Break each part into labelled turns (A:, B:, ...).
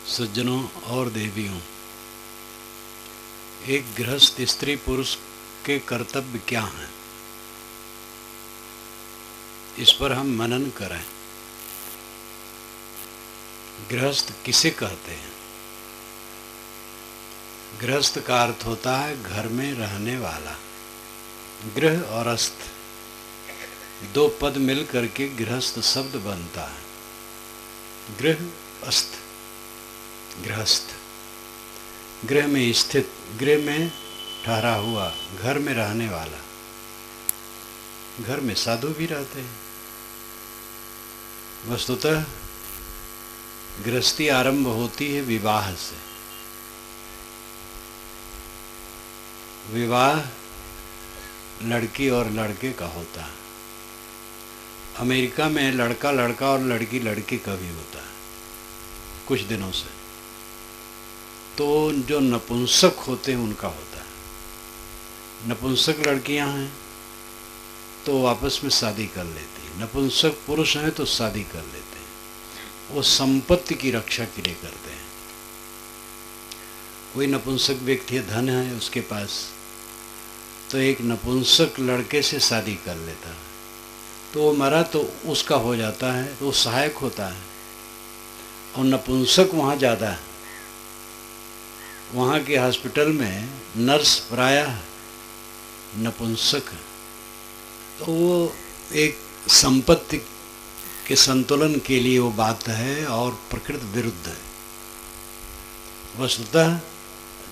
A: सज्जनों और देवियों, एक गृहस्थ स्त्री पुरुष के कर्तव्य क्या हैं, इस पर हम मनन करें। गृहस्थ किसे कहते हैं? गृहस्थ का अर्थ होता है घर में रहने वाला। गृह और अस्थ दो पद मिल करके गृहस्थ शब्द बनता है। गृह अस्थ, गृहस्थ गृह में स्थित, गृह में ठहरा हुआ, घर में रहने वाला। घर में साधु भी रहते हैं। वस्तुतः गृहस्थी आरंभ होती है विवाह से। विवाह लड़की और लड़के का होता है। अमेरिका में लड़का लड़का और लड़की लड़की का भी होता है कुछ दिनों से। तो जो नपुंसक होते हैं उनका होता है। नपुंसक लड़कियां हैं तो आपस में शादी कर लेती हैं, नपुंसक पुरुष हैं तो शादी कर लेते हैं। वो संपत्ति की रक्षा के लिए करते हैं। कोई नपुंसक व्यक्ति धन है उसके पास, तो एक नपुंसक लड़के से शादी कर लेता है, तो वो मरा तो उसका हो जाता है, तो वो सहायक होता है। और नपुंसक वहाँ ज़्यादा है। वहाँ के हॉस्पिटल में नर्स प्रायः नपुंसक है। तो वो एक संपत्ति के संतुलन के लिए वो बात है और प्रकृति विरुद्ध है। वस्तुतः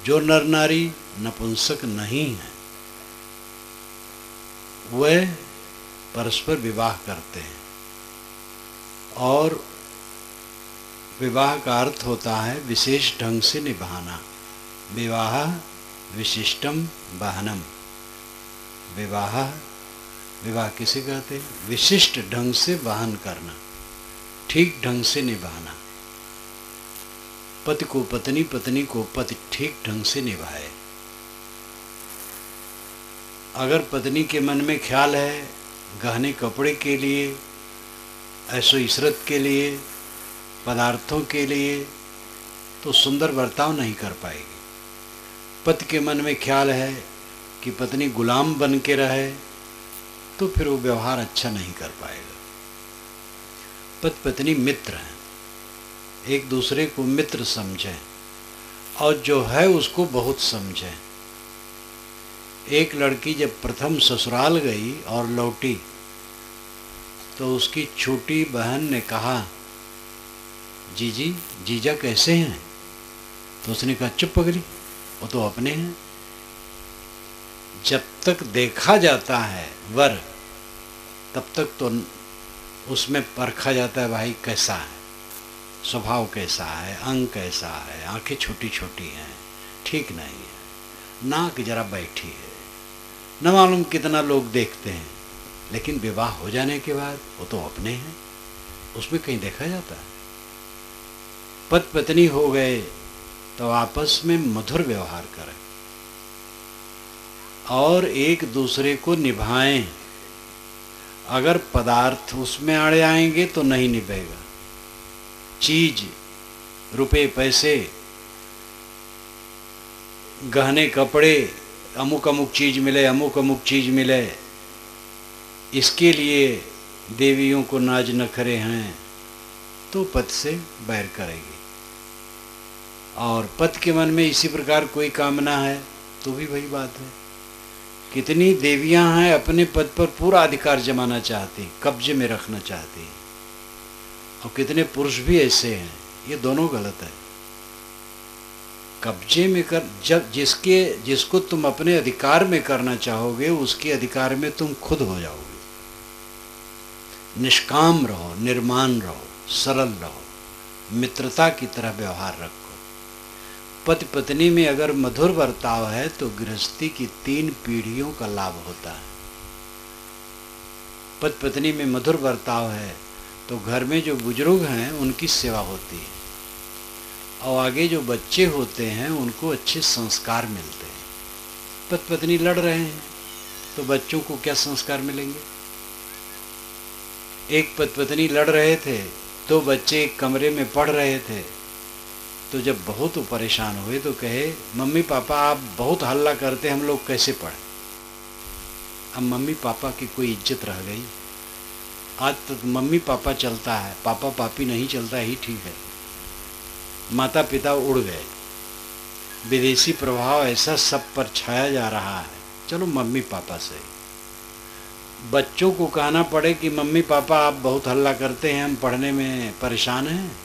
A: जो नर नारी नपुंसक नहीं है वह परस्पर विवाह करते हैं। और विवाह का अर्थ होता है विशेष ढंग से निभाना। विवाह विशिष्टम वाहनम। विवाह किसे कहते हैं? विशिष्ट ढंग से वाहन करना, ठीक ढंग से निभाना। पति को पत्नी, पत्नी को पति ठीक ढंग से निभाए। अगर पत्नी के मन में ख्याल है गहने कपड़े के लिए, ऐशो इशरत के लिए, पदार्थों के लिए, तो सुंदर बर्ताव नहीं कर पाएगी। पति के मन में ख्याल है कि पत्नी गुलाम बन के रहे, तो फिर वो व्यवहार अच्छा नहीं कर पाएगा। पति पत्नी मित्र हैं, एक दूसरे को मित्र समझें और जो है उसको बहुत समझें। एक लड़की जब प्रथम ससुराल गई और लौटी तो उसकी छोटी बहन ने कहा, जीजी जीजा कैसे हैं? तो उसने कहा, चुप पगली, वो तो अपने हैं। जब तक देखा जाता है वर, तब तक तो उसमें परखा जाता है भाई कैसा है, स्वभाव कैसा है, अंग कैसा है, आंखें छोटी छोटी हैं, ठीक नहीं है, नाक जरा बैठी है, न मालूम कितना लोग देखते हैं। लेकिन विवाह हो जाने के बाद वो तो अपने हैं, उसमें कहीं देखा जाता है। पति पत्नी हो गए तो आपस में मधुर व्यवहार करें और एक दूसरे को निभाएं। अगर पदार्थ उसमें आड़े आएंगे तो नहीं निभेगा। चीज, रुपए पैसे, गहने कपड़े, अमुक अमुक चीज मिले, अमुक अमुक चीज मिले, इसके लिए देवियों को नाज नखरे हैं तो पति से बैर करेगी। और पति के मन में इसी प्रकार कोई कामना है तो भी वही बात है। कितनी देवियां हैं अपने पद पर पूरा अधिकार जमाना चाहती, कब्जे में रखना चाहती, और कितने पुरुष भी ऐसे हैं। ये दोनों गलत है। कब्जे में कर, जब जिसको तुम अपने अधिकार में करना चाहोगे उसके अधिकार में तुम खुद हो जाओगे। निष्काम रहो, निर्माण रहो, सरल रहो, मित्रता की तरह व्यवहार रखो। पति पत्नी में अगर मधुर बर्ताव है तो गृहस्थी की 3 पीढ़ियों का लाभ होता है। पति पत्नी में मधुर बर्ताव है तो घर में जो बुजुर्ग हैं उनकी सेवा होती है, और आगे जो बच्चे होते हैं उनको अच्छे संस्कार मिलते हैं। पति पत्नी लड़ रहे हैं तो बच्चों को क्या संस्कार मिलेंगे? एक पति पत्नी लड़ रहे थे, 2 बच्चे एक कमरे में पढ़ रहे थे। तो जब बहुत परेशान हुए तो कहे, मम्मी पापा आप बहुत हल्ला करते, हम लोग कैसे पढ़ें। अब मम्मी पापा की कोई इज्जत रह गई? आज तक मम्मी पापा चलता है, पापा पापी नहीं चलता ही ठीक है। माता पिता उड़ गए, विदेशी प्रभाव ऐसा सब पर छाया जा रहा है, चलो मम्मी पापा से। बच्चों को कहना पड़े कि मम्मी पापा आप बहुत हल्ला करते हैं, हम पढ़ने में परेशान हैं।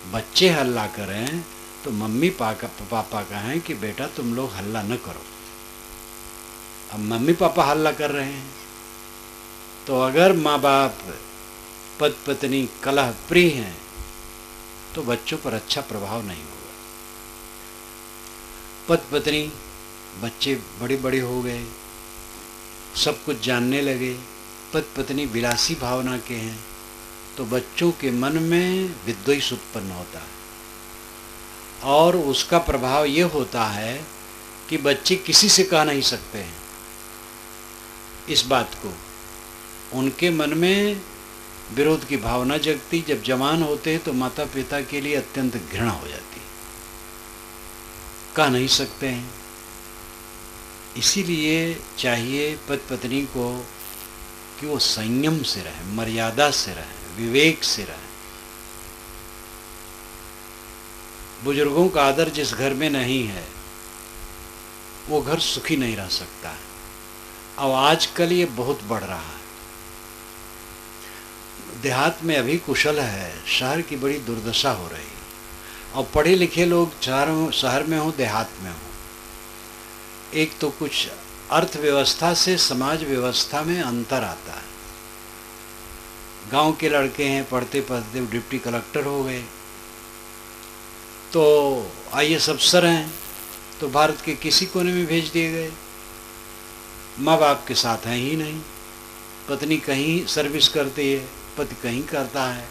A: बच्चे हल्ला करें तो मम्मी पापा कहें कि बेटा तुम लोग हल्ला न करो। अब मम्मी पापा हल्ला कर रहे हैं, तो अगर माँ बाप पति पत्नी कलह प्रिय हैं तो बच्चों पर अच्छा प्रभाव नहीं होगा। पति पत्नी बच्चे बड़े बड़े हो गए, सब कुछ जानने लगे, पति पत्नी विलासी भावना के हैं, तो बच्चों के मन में विद्वेष उत्पन्न होता है और उसका प्रभाव ये होता है कि बच्चे किसी से कह नहीं सकते हैं इस बात को। उनके मन में विरोध की भावना जगती। जब जवान होते हैं तो माता पिता के लिए अत्यंत घृणा हो जाती, कह नहीं सकते हैं। इसीलिए चाहिए पति पत्नी को कि वो संयम से रहें, मर्यादा से रहें, विवेक से रहें। बुजुर्गों का आदर जिस घर में नहीं है वो घर सुखी नहीं रह सकता है। अब आजकल ये बहुत बढ़ रहा है। देहात में अभी कुशल है, शहर की बड़ी दुर्दशा हो रही है। और पढ़े लिखे लोग शहर में हो, देहात में हो, एक तो कुछ अर्थव्यवस्था से समाज व्यवस्था में अंतर आता है। गांव के लड़के हैं, पढ़ते पढ़ते डिप्टी कलेक्टर हो गए, तो IAS अफसर हैं, तो भारत के किसी कोने में भेज दिए गए। माँ बाप के साथ हैं ही नहीं। पत्नी कहीं सर्विस करती है, पति कहीं करता है,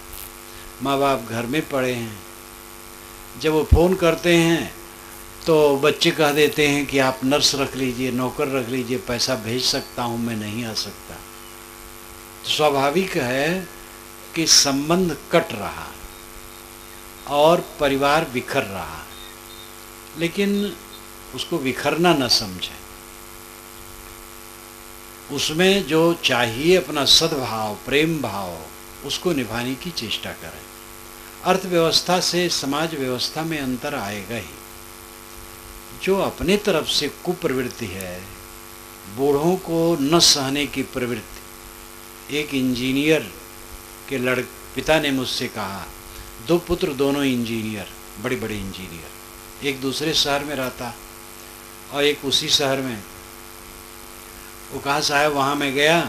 A: माँ बाप घर में पड़े हैं। जब वो फ़ोन करते हैं तो बच्चे कह देते हैं कि आप नर्स रख लीजिए, नौकर रख लीजिए, पैसा भेज सकता हूँ, मैं नहीं आ सकता। तो स्वाभाविक है कि संबंध कट रहा और परिवार बिखर रहा, लेकिन उसको बिखरना न समझें। उसमें जो चाहिए अपना सद्भाव, प्रेम भाव, उसको निभाने की चेष्टा करें। अर्थव्यवस्था से समाज व्यवस्था में अंतर आएगा ही। जो अपने तरफ से कुप्रवृत्ति है, बूढ़ों को न सहने की प्रवृत्ति। एक इंजीनियर के पिता ने मुझसे कहा, 2 पुत्र दोनों इंजीनियर, बड़े बड़े इंजीनियर, एक दूसरे शहर में रहता और एक उसी शहर में। वो कहा साहब वहाँ मैं गया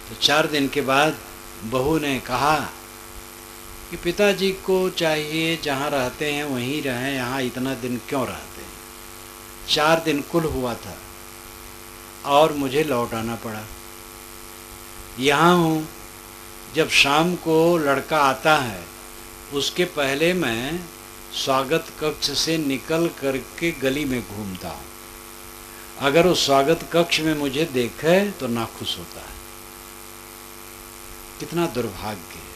A: तो 4 दिन के बाद बहू ने कहा कि पिताजी को चाहिए जहाँ रहते हैं वहीं रहें, यहाँ इतना दिन क्यों रहते हैं। 4 दिन कुल हुआ था और मुझे लौट आना पड़ा। यहाँ हूँ, जब शाम को लड़का आता है उसके पहले मैं स्वागत कक्ष से निकल करके गली में घूमता हूँ। अगर वो स्वागत कक्ष में मुझे देखे तो नाखुश होता है। कितना दुर्भाग्य है।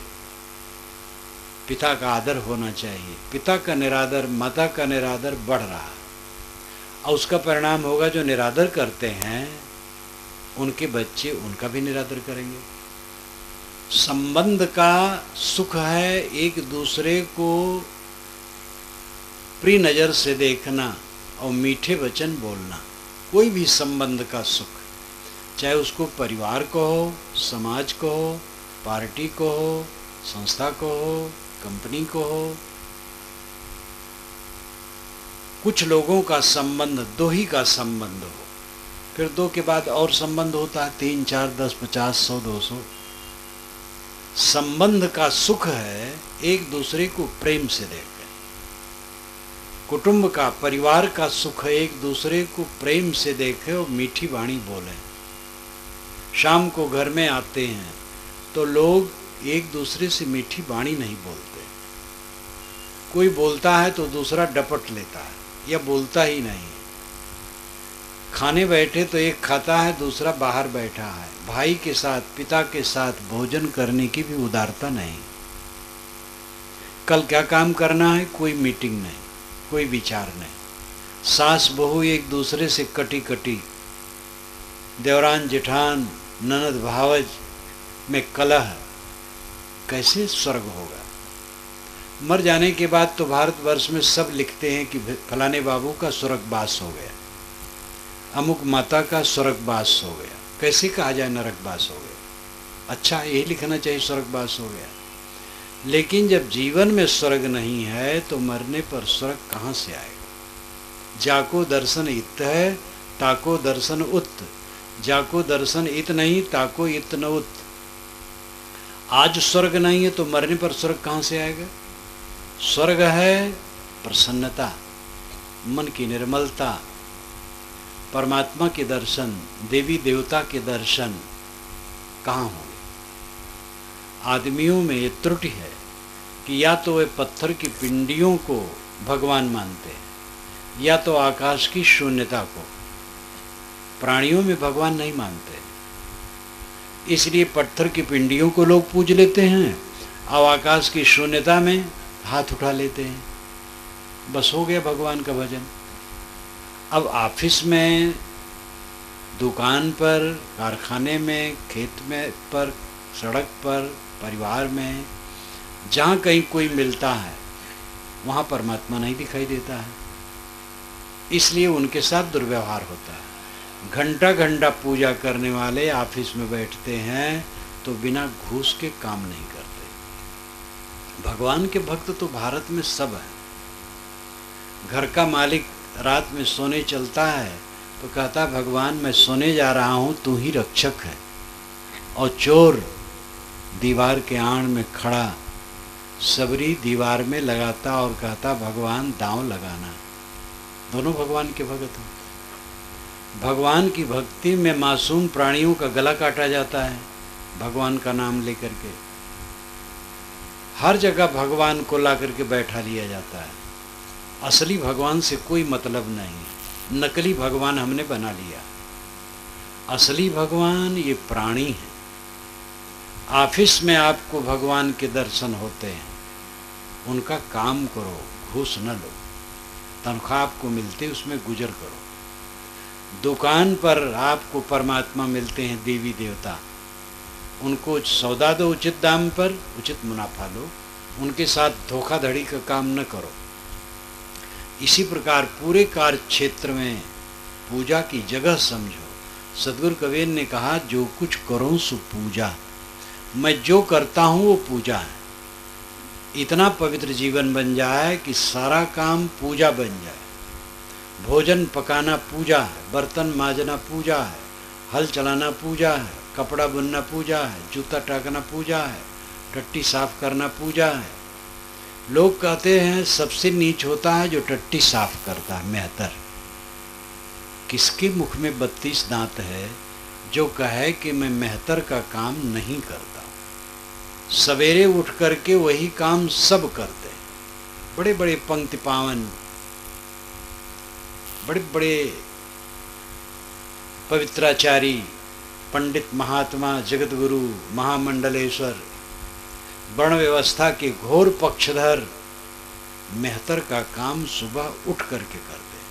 A: पिता का आदर होना चाहिए। पिता का निरादर, माता का निरादर बढ़ रहा है और उसका परिणाम होगा जो निरादर करते हैं उनके बच्चे उनका भी निरादर करेंगे। संबंध का सुख है एक दूसरे को प्रिय नज़र से देखना और मीठे वचन बोलना। कोई भी संबंध का सुख, चाहे उसको परिवार को हो, समाज को हो, पार्टी को हो, संस्था को हो, कंपनी को हो। कुछ लोगों का संबंध 2 ही का संबंध हो, फिर 2 के बाद और संबंध होता है, 3, 4, 10, 50, 100, 200। संबंध का सुख है एक दूसरे को प्रेम से देखें। कुटुंब का, परिवार का सुख है एक दूसरे को प्रेम से देखें और मीठी वाणी बोलें। शाम को घर में आते हैं तो लोग एक दूसरे से मीठी वाणी नहीं बोलते। कोई बोलता है तो दूसरा डपट लेता है या बोलता ही नहीं। खाने बैठे तो एक खाता है, दूसरा बाहर बैठा है। भाई के साथ, पिता के साथ भोजन करने की भी उदारता नहीं। कल क्या काम करना है, कोई मीटिंग नहीं, कोई विचार नहीं। सास बहू एक दूसरे से कटी कटी, देवरान जेठान, ननद भावज में कलह, कैसे स्वर्ग होगा? मर जाने के बाद तो भारतवर्ष में सब लिखते हैं कि फलाने बाबू का स्वर्गवास हो गया, अमुक माता का स्वर्गवास हो गया। कैसे कहा जाए नरकवास हो गया? अच्छा, यही लिखना चाहिए स्वर्गवास हो गया। लेकिन जब जीवन में स्वर्ग नहीं है तो मरने पर स्वर्ग कहाँ से आएगा? जाको दर्शन इत है, ताको दर्शन उत। जाको दर्शन इत नहीं, ताको इत न उत। आज स्वर्ग नहीं है तो मरने पर स्वर्ग कहाँ से आएगा? स्वर्ग है प्रसन्नता, मन की निर्मलता, परमात्मा के दर्शन, देवी देवता के दर्शन कहाँ होंगे? आदमियों में ये त्रुटि है कि या तो वे पत्थर की पिंडियों को भगवान मानते हैं, या तो आकाश की शून्यता को। प्राणियों में भगवान नहीं मानते, इसलिए पत्थर की पिंडियों को लोग पूज लेते हैं और आकाश की शून्यता में हाथ उठा लेते हैं। बस हो गया भगवान का भजन। अब ऑफिस में, दुकान पर, कारखाने में, खेत में, पर, सड़क पर, परिवार में, जहाँ कहीं कोई मिलता है वहाँ परमात्मा नहीं दिखाई देता है, इसलिए उनके साथ दुर्व्यवहार होता है। घंटा घंटा पूजा करने वाले ऑफिस में बैठते हैं तो बिना घूस के काम नहीं करते। भगवान के भक्त तो भारत में सब है। घर का मालिक रात में सोने चलता है तो कहता भगवान मैं सोने जा रहा हूँ, तू ही रक्षक है। और चोर दीवार के आड़ में खड़ा सबरी दीवार में लगाता और कहता भगवान दांव लगाना। दोनों भगवान के भक्त हैं। भगवान की भक्ति में मासूम प्राणियों का गला काटा जाता है भगवान का नाम लेकर के। हर जगह भगवान को ला करके बैठा लिया जाता है। असली भगवान से कोई मतलब नहीं, नकली भगवान हमने बना लिया। असली भगवान ये प्राणी है। ऑफिस में आपको भगवान के दर्शन होते हैं, उनका काम करो, घूस न लो, तनख्वाह आपको मिलते उसमें गुजर करो। दुकान पर आपको परमात्मा मिलते हैं, देवी देवता, उनको सौदा दो उचित दाम पर, उचित मुनाफा लो, उनके साथ धोखाधड़ी का काम न करो। इसी प्रकार पूरे कार्य क्षेत्र में पूजा की जगह समझो। सदगुरु कबीर ने कहा जो कुछ करो सो पूजा, मैं जो करता हूँ वो पूजा है। इतना पवित्र जीवन बन जाए कि सारा काम पूजा बन जाए। भोजन पकाना पूजा है, बर्तन मांजना पूजा है, हल चलाना पूजा है, कपड़ा बुनना पूजा है, जूता टाकना पूजा है, टट्टी साफ करना पूजा है। लोग कहते हैं सबसे नीच होता है जो टट्टी साफ करता है, मेहतर। किसके मुख में 32 दांत है जो कहे कि मैं मेहतर का काम नहीं करता? सवेरे उठ करके वही काम सब करते हैं। बड़े बड़े पंक्ति पावन, बड़े बड़े पवित्राचारी, पंडित महात्मा, जगतगुरु, महामंडलेश्वर, वर्ण व्यवस्था के घोर पक्षधर मेहतर का काम सुबह उठ करके करते हैं।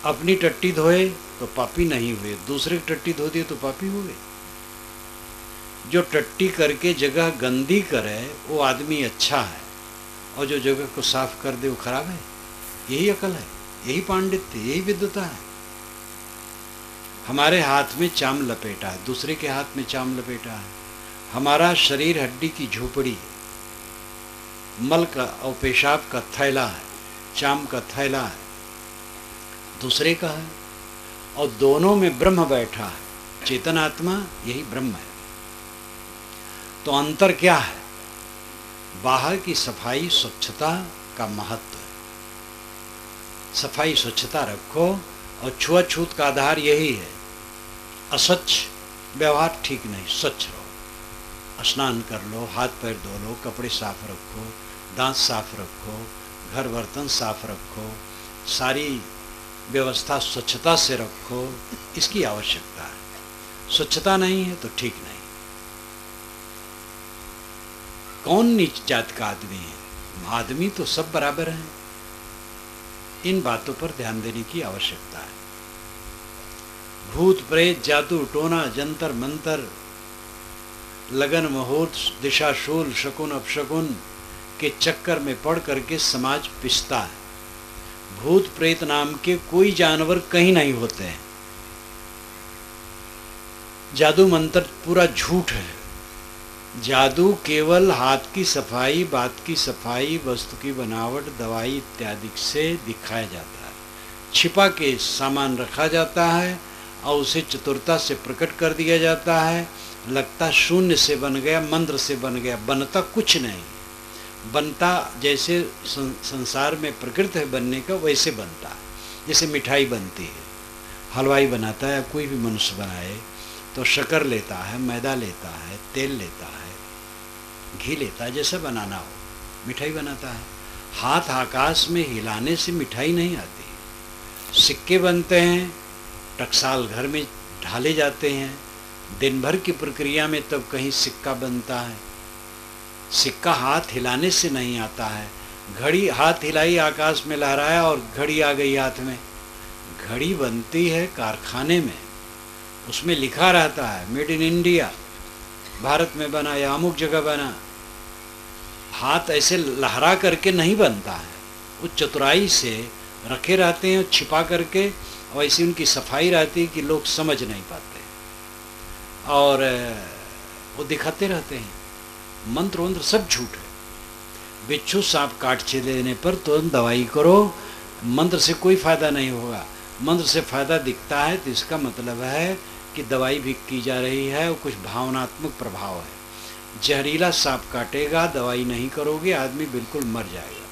A: अपनी टट्टी धोए तो पापी नहीं हुए, दूसरे की टट्टी धो दिए तो पापी हुए। जो टट्टी करके जगह गंदी करे वो आदमी अच्छा है, और जो जगह को साफ कर दे वो खराब है। यही अकल है, यही पांडित्य, यही विद्वता है। हमारे हाथ में चाम लपेटा है, दूसरे के हाथ में चाम लपेटा है। हमारा शरीर हड्डी की झोपड़ी है, मल का और पेशाब का थैला है, चाम का थैला है, दूसरे का है। और दोनों में ब्रह्म बैठा है, चेतन आत्मा यही ब्रह्म है। तो अंतर क्या है? बाहर की सफाई स्वच्छता का महत्व है। सफाई स्वच्छता रखो, और छुआछूत का आधार यही है। अस्वच्छ व्यवहार ठीक नहीं, स्वच्छ रहो। स्नान कर लो, हाथ पैर धो लो, कपड़े साफ रखो, दांत साफ रखो, घर बर्तन साफ रखो, सारी व्यवस्था स्वच्छता से रखो, इसकी आवश्यकता है। स्वच्छता नहीं है तो ठीक नहीं। कौन नीच जात का आदमी है? आदमी तो सब बराबर हैं। इन बातों पर ध्यान देने की आवश्यकता है। भूत प्रेत, जादू टोना, जंतर मंतर, लगन मुहूर्त, दिशा शूल, शकुन अपशकुन के चक्कर में पड़ करके समाज पिसता है। भूत प्रेत नाम के कोई जानवर कहीं नहीं होते हैं। जादू मंत्र पूरा झूठ है। जादू केवल हाथ की सफाई, बात की सफाई, वस्तु की बनावट, दवाई इत्यादि से दिखाया जाता है। छिपा के सामान रखा जाता है और उसे चतुरता से प्रकट कर दिया जाता है। लगता शून्य से बन गया, मंत्र से बन गया, बनता कुछ नहीं। बनता जैसे संसार में प्रकृति है बनने का, वैसे बनता है। जैसे मिठाई बनती है, हलवाई बनाता है, कोई भी मनुष्य बनाए तो शक्कर लेता है, मैदा लेता है, तेल लेता है, घी लेता है, जैसा बनाना हो मिठाई बनाता है। हाथ आकाश में हिलाने से मिठाई नहीं आती। सिक्के बनते हैं, टकसाल घर में ढाले जाते हैं। दिन भर की प्रक्रिया में तब कहीं सिक्का बनता है। सिक्का हाथ हिलाने से नहीं आता है। घड़ी हाथ हिलाई, आकाश में लहराया और घड़ी आ गई हाथ में। घड़ी बनती है कारखाने में, उसमें लिखा रहता है मेड इन इंडिया, भारत में बना या अमुक जगह बना। हाथ ऐसे लहरा करके नहीं बनता है। वो चतुराई से रखे रहते हैं छिपा करके, और ऐसी उनकी सफाई रहती है कि लोग समझ नहीं पाते और वो दिखाते रहते हैं। मंत्र वंत्र सब झूठ है। बिच्छू सांप काट लेने पर तुरंत दवाई करो, मंत्र से कोई फायदा नहीं होगा। मंत्र से फायदा दिखता है तो इसका मतलब है कि दवाई भी की जा रही है और कुछ भावनात्मक प्रभाव है। जहरीला सांप काटेगा, दवाई नहीं करोगे, आदमी बिल्कुल मर जाएगा।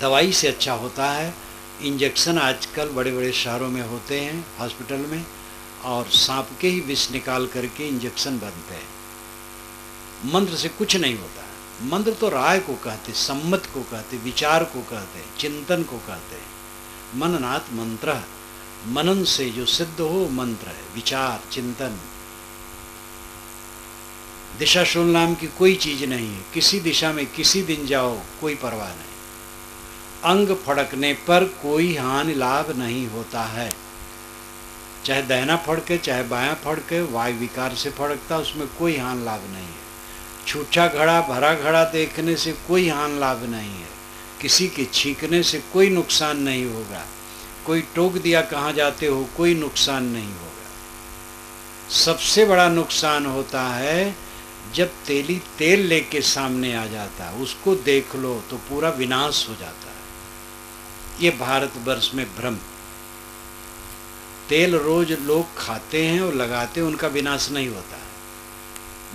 A: दवाई से अच्छा होता है इंजेक्शन। आजकल बड़े बड़े शहरों में होते हैं हॉस्पिटल में, और सांप के ही विष निकाल करके इंजेक्शन बनते हैं। मंत्र से कुछ नहीं होता है। मंत्र तो राय को कहते, सम्मत को कहते, विचार को कहते, चिंतन को कहते हैं। मननात् मंत्र, मनन से जो सिद्ध हो मंत्र है, विचार चिंतन। दिशा शूल नाम की कोई चीज नहीं है। किसी दिशा में किसी दिन जाओ, कोई परवाह नहीं। अंग फड़कने पर कोई हानि लाभ नहीं होता है। चाहे दाहिना फड़के चाहे बायां फड़के, वायु विकार से फड़कता, उसमें कोई हानि लाभ नहीं है। छूछा घड़ा भरा घड़ा देखने से कोई हानि लाभ नहीं है। किसी के छींकने से कोई नुकसान नहीं होगा। कोई टोक दिया कहाँ जाते हो, कोई नुकसान नहीं होगा। सबसे बड़ा नुकसान होता है जब तेली तेल लेके सामने आ जाता है, उसको देख लो तो पूरा विनाश हो जाता है। ये भारतवर्ष में भ्रम। तेल रोज लोग खाते हैं और लगाते हैं, उनका विनाश नहीं होता है,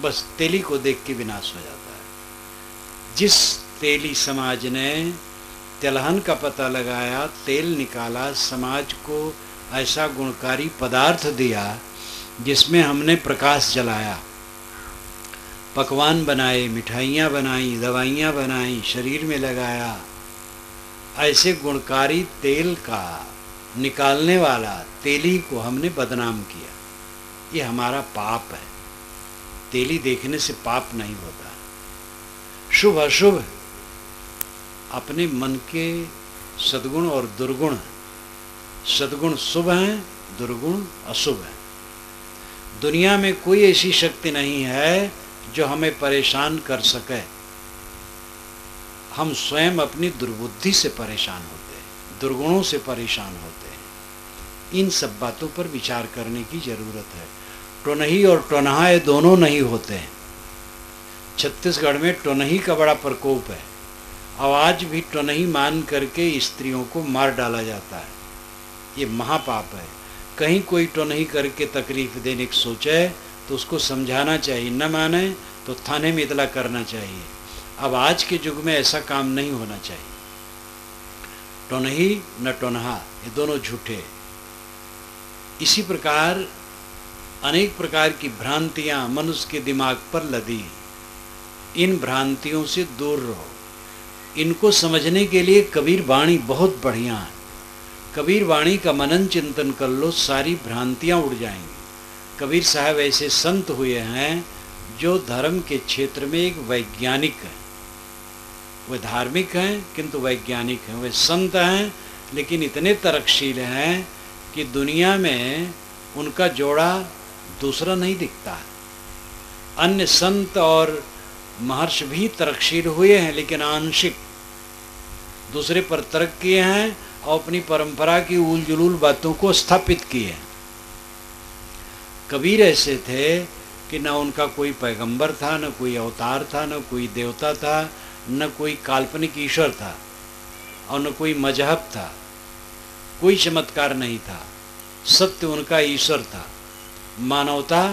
A: बस तेली को देख के विनाश हो जाता है। जिस तेली समाज ने तिलहन का पता लगाया, तेल निकाला, समाज को ऐसा गुणकारी पदार्थ दिया जिसमें हमने प्रकाश जलाया, पकवान बनाए, मिठाइयाँ बनाई, दवाइयाँ बनाई, शरीर में लगाया, ऐसे गुणकारी तेल का निकालने वाला तेली को हमने बदनाम किया। ये हमारा पाप है। तेली देखने से पाप नहीं होता। शुभ अशुभ अपने मन के सद्गुण और दुर्गुण, सद्गुण शुभ हैं, दुर्गुण अशुभ हैं। दुनिया में कोई ऐसी शक्ति नहीं है जो हमें परेशान कर सके। हम स्वयं अपनी दुर्बुद्धि से परेशान होते हैं, दुर्गुणों से परेशान होते हैं। इन सब बातों पर विचार करने की जरूरत है। टोनही और टोनहा ये दोनों नहीं होते हैं। छत्तीसगढ़ में टोनही का बड़ा प्रकोप है। आज भी टोनही मान करके स्त्रियों को मार डाला जाता है। ये महापाप है। कहीं कोई टोनही करके तकलीफ देने की सोचे तो उसको समझाना चाहिए, न माने तो थाने में इतला करना चाहिए। अब आज के युग में ऐसा काम नहीं होना चाहिए। टोनही न टोनहा ये दोनों झूठे। इसी प्रकार अनेक प्रकार की भ्रांतियां मनुष्य के दिमाग पर लदी। इन भ्रांतियों से दूर रहो। इनको समझने के लिए कबीर वाणी बहुत बढ़िया है। कबीर वाणी का मनन चिंतन कर लो, सारी भ्रांतियां उड़ जाएंगी। कबीर साहब ऐसे संत हुए हैं जो धर्म के क्षेत्र में एक वैज्ञानिक है। वे धार्मिक हैं किंतु वैज्ञानिक हैं। वे संत हैं लेकिन इतने तर्कशील हैं कि दुनिया में उनका जोड़ा दूसरा नहीं दिखता है। अन्य संत और महर्षि भी तर्कशील हुए हैं लेकिन आंशिक, दूसरे पर तर्क किए हैं और अपनी परंपरा की उल जुलूल बातों को स्थापित किए हैं। कबीर ऐसे थे कि न उनका कोई पैगंबर था, न कोई अवतार था, न कोई देवता था, न कोई काल्पनिक ईश्वर था और न कोई मजहब था। कोई चमत्कार नहीं था। सत्य उनका ईश्वर था, मानवता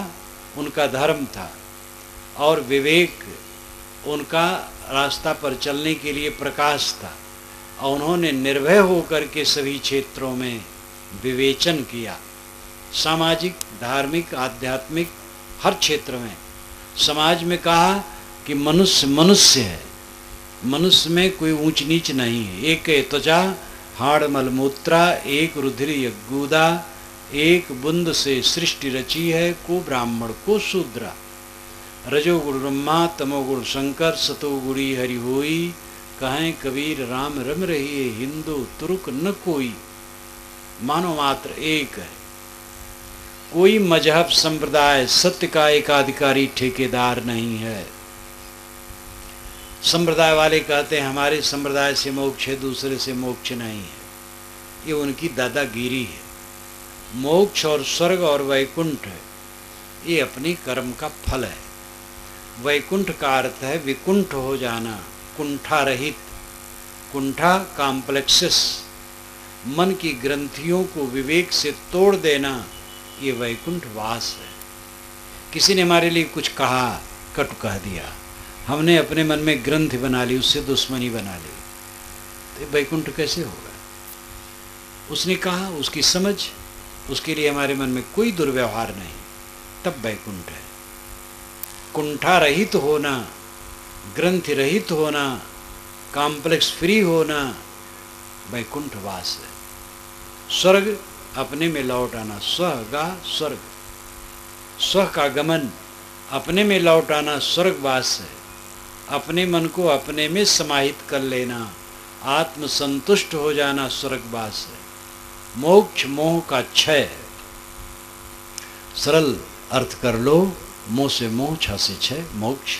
A: उनका धर्म था और विवेक उनका रास्ता पर चलने के लिए प्रकाश था। और उन्होंने निर्भय होकर के सभी क्षेत्रों में विवेचन किया, सामाजिक, धार्मिक, आध्यात्मिक, हर क्षेत्र में। समाज में कहा कि मनुष्य मनुष्य है, मनुष्य में कोई ऊंच नीच नहीं है। एक त्वचा हाड़ मलमूत्रा, एक रुधिर यज्ञूदा, एक बुंद से सृष्टि रची है, को ब्राह्मण को शूद्रा। रजोगुण ब्रह्मा, तमोगुण शंकर, सतोगुणी हरि होई, कहें कबीर राम रम रही है, हिंदू तुर्क न कोई, मानो मात्र एक है। कोई मजहब संप्रदाय सत्य का एकाधिकारी ठेकेदार नहीं है। संप्रदाय वाले कहते हैं हमारे संप्रदाय से मोक्ष है, दूसरे से मोक्ष नहीं है। ये उनकी दादागिरी है। मोक्ष और स्वर्ग और वैकुंठ ये अपनी कर्म का फल है। वैकुंठ का अर्थ है विकुंठ हो जाना, कुंठा रहित। कुंठा कॉम्प्लेक्सेस, मन की ग्रंथियों को विवेक से तोड़ देना, ये वैकुंठ वास है। किसी ने हमारे लिए कुछ कहा, कटु कह दिया, हमने अपने मन में ग्रंथि बना ली, उससे दुश्मनी बना ली, तो वैकुंठ कैसे होगा? उसने कहा, उसकी समझ, उसके लिए हमारे मन में कोई दुर्व्यवहार नहीं, तब वैकुंठ है। कुंठा रहित होना, ग्रंथि रहित होना, कॉम्प्लेक्स फ्री होना, वैकुंठ वास है। स्वर्ग अपने में लौट आना, स्व गा स्वर्ग, स्व का गमन, अपने में लौट आना स्वर्गवास है। अपने मन को अपने में समाहित कर लेना, आत्म संतुष्ट हो जाना स्वर्गवास है। मोक्ष मोह का क्षय है। सरल अर्थ कर लो, मोह से मोह, छ से क्षय, मोक्ष।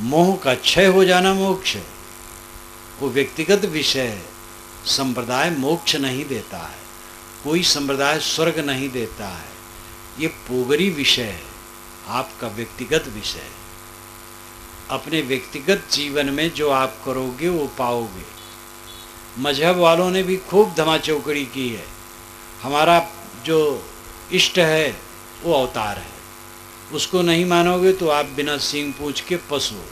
A: मोह का क्षय हो जाना मोक्ष है। वो व्यक्तिगत विषय है। संप्रदाय मोक्ष नहीं देता है, कोई संप्रदाय स्वर्ग नहीं देता है। ये पोगरी विषय है, आपका व्यक्तिगत विषय है। अपने व्यक्तिगत जीवन में जो आप करोगे वो पाओगे। मजहब वालों ने भी खूब धमाचौकड़ी की है। हमारा जो इष्ट है वो अवतार है, उसको नहीं मानोगे तो आप बिना सींग पूंछ के पशु हो।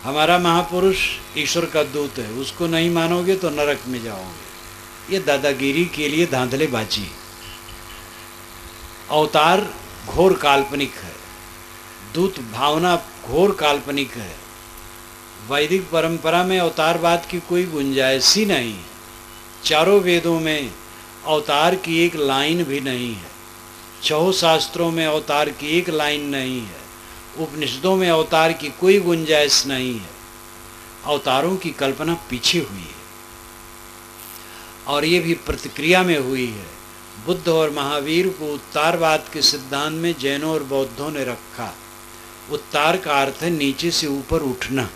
A: हमारा महापुरुष ईश्वर का दूत है, उसको नहीं मानोगे तो नरक में जाओगे। ये दादागिरी के लिए धांधलेबाजी। अवतार घोर काल्पनिक है, दूत भावना घोर काल्पनिक है। वैदिक परंपरा में अवतारवाद की कोई गुंजाइश ही नहीं है। चारों वेदों में अवतार की एक लाइन भी नहीं है। छह शास्त्रों में अवतार की एक लाइन नहीं है। उपनिषदों में अवतार की कोई गुंजाइश नहीं है। अवतारों की कल्पना पीछे हुई है और ये भी प्रतिक्रिया में हुई है। बुद्ध और महावीर को उत्तारवाद के सिद्धांत में जैनों और बौद्धों ने रखा। उत्तार का अर्थ है नीचे से ऊपर उठना।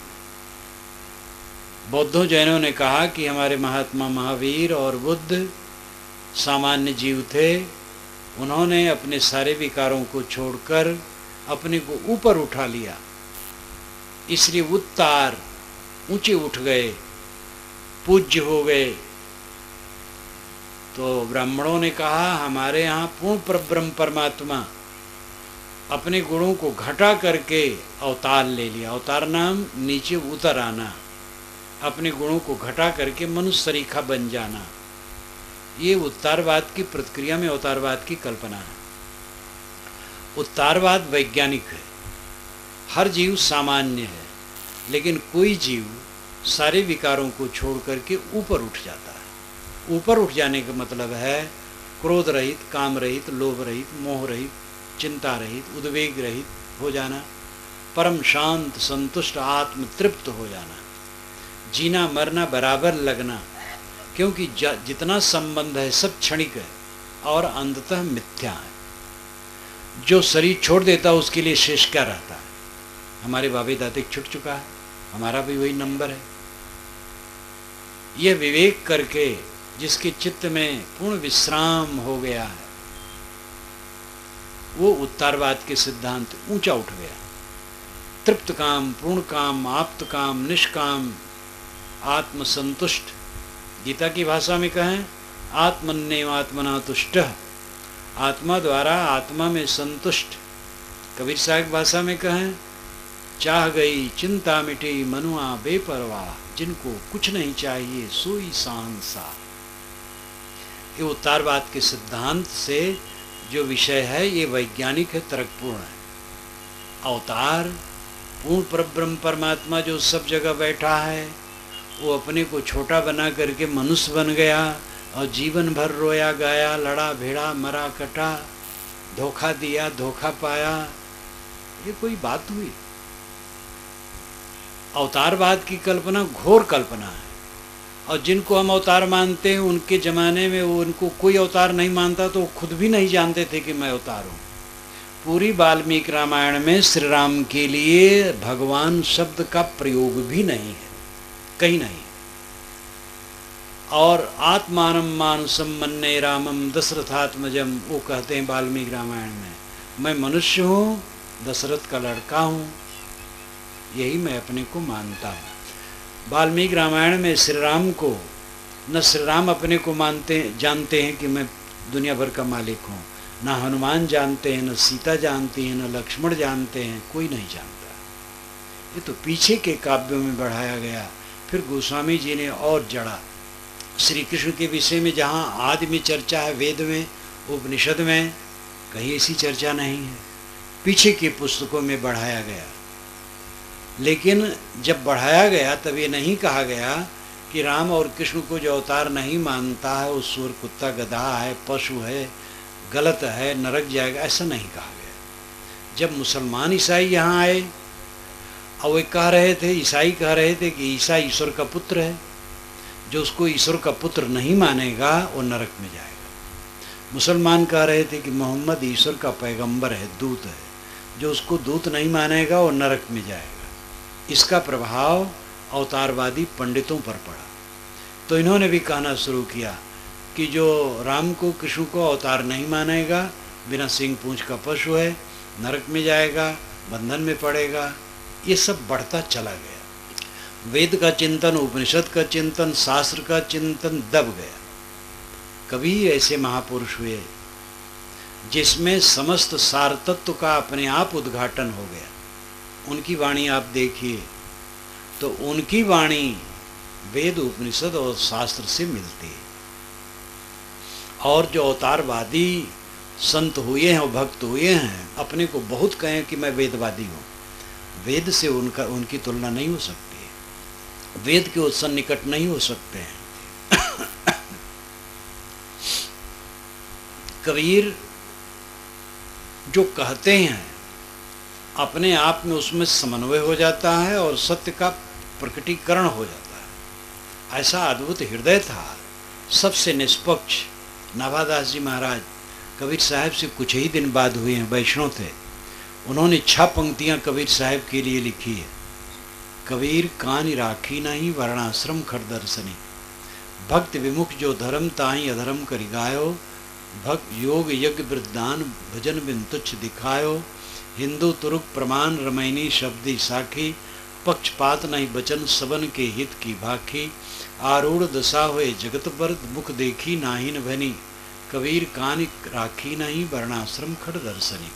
A: बौद्धों जैनों ने कहा कि हमारे महात्मा महावीर और बुद्ध सामान्य जीव थे, उन्होंने अपने सारे विकारों को छोड़कर अपने को ऊपर उठा लिया, इसलिए उत्तार, ऊंचे उठ गए, पूज्य हो गए। तो ब्राह्मणों ने कहा हमारे यहाँ पूर्ण परब्रह्म परमात्मा अपने गुणों को घटा करके अवतार ले लिया। अवतार नाम नीचे उतर आना, अपने गुणों को घटा करके मनुष्य सरीखा बन जाना। ये उत्तारवाद की प्रतिक्रिया में अवतारवाद की कल्पना है। उत्तारवाद वैज्ञानिक है। हर जीव सामान्य है, लेकिन कोई जीव सारे विकारों को छोड़ करके ऊपर उठ जाता है। ऊपर उठ जाने का मतलब है क्रोध रहित, काम रहित, लोभ रहित, मोह रहित, चिंता रहित, उद्वेग रहित हो जाना, परम शांत, संतुष्ट, आत्म तृप्त हो जाना, जीना मरना बराबर लगना, क्योंकि जितना संबंध है सब क्षणिक है और अंततः मिथ्या है। जो शरीर छोड़ देता है उसके लिए शेष क्या रहता है? हमारे बाबे दादे छूट चुका है, हमारा भी वही नंबर है। यह विवेक करके जिसके चित्त में पूर्ण विश्राम हो गया है, वो उत्तरवाद के सिद्धांत ऊंचा उठ गया। तृप्त काम, पूर्ण काम, आप्त काम, निष्काम, आत्मसंतुष्ट। गीता की भाषा में कहें आत्मन्येव आत्मना तुष्टः, आत्मा द्वारा आत्मा में संतुष्ट। कबीर साहब भाषा में कहें चाह गई चिंता मिटी मनुआ बेपरवाह, जिनको कुछ नहीं चाहिए सोई सांसा। ये उत्तरवाद के सिद्धांत से जो विषय है ये वैज्ञानिक है, तर्कपूर्ण है। अवतार पूर्ण परब्रह्म परमात्मा जो सब जगह बैठा है, वो अपने को छोटा बना करके मनुष्य बन गया और जीवन भर रोया गाया, लड़ा भिड़ा, मरा कटा, धोखा दिया, धोखा पाया। ये कोई बात हुई? अवतारवाद की कल्पना घोर कल्पना है, और जिनको हम अवतार मानते हैं उनके ज़माने में वो उनको कोई अवतार नहीं मानता, तो वो खुद भी नहीं जानते थे कि मैं अवतार हूँ। पूरी वाल्मीकि रामायण में श्री राम के लिए भगवान शब्द का प्रयोग भी नहीं है, कहीं नहीं। और आत्मानम मानुसम मन्ने रामम दशरथात्मजम, वो कहते हैं वाल्मीकि रामायण में, मैं मनुष्य हूँ, दशरथ का लड़का हूँ, यही मैं अपने को मानता हूँ। वाल्मीकि रामायण में श्री राम को न श्री राम अपने को जानते हैं कि मैं दुनिया भर का मालिक हूँ, न हनुमान जानते हैं, न सीता जानती है, न लक्ष्मण जानते हैं, कोई नहीं जानता। ये तो पीछे के काव्यों में बढ़ाया गया। फिर गोस्वामी जी ने और जड़ा श्री कृष्ण के विषय में, जहाँ आदि में चर्चा है वेद में, उपनिषद में, कहीं ऐसी चर्चा नहीं है, पीछे की पुस्तकों में बढ़ाया गया। लेकिन जब बढ़ाया गया तब ये नहीं कहा गया कि राम और कृष्ण को जो अवतार नहीं मानता है वो सुअर, कुत्ता, गधा है, पशु है, गलत है, नरक जाएगा, ऐसा नहीं कहा गया। जब मुसलमान ईसाई यहाँ आए और वे कह रहे थे, ईसाई कह रहे थे कि ईसा ईश्वर का पुत्र है, जो उसको ईश्वर का पुत्र नहीं मानेगा वो नरक में जाएगा। मुसलमान कह रहे थे कि मोहम्मद ईश्वर का पैगंबर है, दूत है, जो उसको दूत नहीं मानेगा वो नरक में जाएगा। इसका प्रभाव अवतारवादी पंडितों पर पड़ा, तो इन्होंने भी कहना शुरू किया कि जो राम को, कृष्ण को अवतार नहीं मानेगा, बिना सिंह पूंछ का पशु है, नरक में जाएगा, बंधन में पड़ेगा। ये सब बढ़ता चला गया। वेद का चिंतन, उपनिषद का चिंतन, शास्त्र का चिंतन दब गया। कभी ऐसे महापुरुष हुए जिसमें समस्त सार तत्व का अपने आप उद्घाटन हो गया। उनकी वाणी आप देखिए तो उनकी वाणी वेद, उपनिषद और शास्त्र से मिलती है। और जो अवतारवादी संत हुए हैं और भक्त हुए हैं, अपने को बहुत कहें कि मैं वेदवादी हूँ, वेद से उनकी तुलना नहीं हो सकती है, वेद के उत्सन निकट नहीं हो सकते हैं। कबीर जो कहते हैं अपने आप में उसमें समन्वय हो जाता है और सत्य का प्रकटीकरण हो जाता है। ऐसा अद्भुत हृदय था, सबसे निष्पक्ष। नाभादास जी महाराज कबीर साहब से कुछ ही दिन बाद हुए हैं, वैष्णव थे। उन्होंने 6 पंक्तियां कबीर साहब के लिए लिखी है। कबीर कान राखी नहीं वर्णाश्रम खर दर्शनी, भक्त विमुख जो धर्म ताही अधर्म करि गायो, भक्त योग यज्ञ वृद्धान भजन बिन तुच्छ दिखायो, हिंदू तुरुक प्रमाण रमैनी शब्दी साखी, पक्षपात नहीं बचन सबन के हित की भाखी, आरूढ़ दशा हुए जगत पर मुख देखी नाहिन भनी, कबीर कान राखी नहीं वर्णाश्रम खड़ दर्शनी।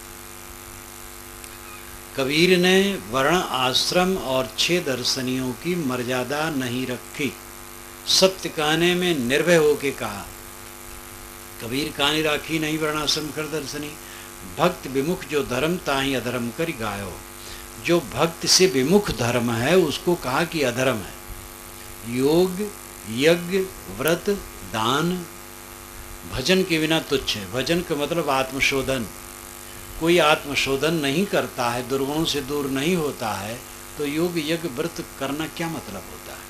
A: कबीर ने वर्ण, आश्रम और 6 दर्शनियों की मर्यादा नहीं रखी, सत्य कहने में निर्भय होके कहा। कबीर कान राखी नहीं वर्णाश्रम खड़ दर्शनी, भक्त विमुख जो धर्म ताही अधर्म कर गायो। जो भक्त से विमुख धर्म है उसको कहा कि अधर्म है। योग, यज्ञ, व्रत, दान भजन के बिना तुच्छ है। भजन का मतलब आत्मशोधन। कोई आत्मशोधन नहीं करता है, दुर्गुणों से दूर नहीं होता है, तो योग यज्ञ व्रत करना क्या मतलब होता है।